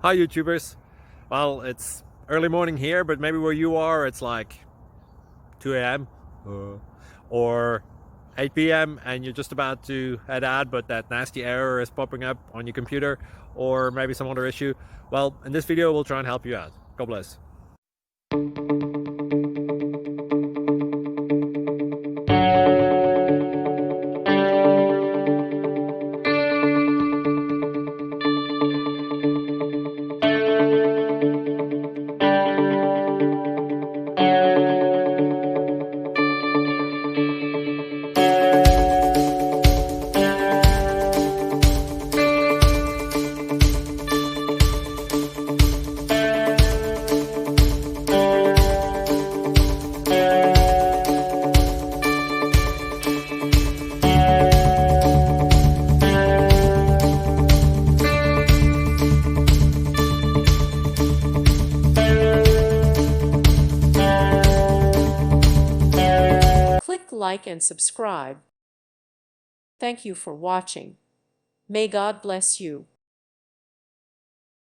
Hi YouTubers. Well, it's early morning here, but maybe where you are it's like 2 a.m. or 8 p.m. and you're just about to head out, but that nasty error is popping up on your computer, or maybe some other issue. Well, in this video we'll try and help you out. God bless. Click like and subscribe. Thank you for watching. May God bless you.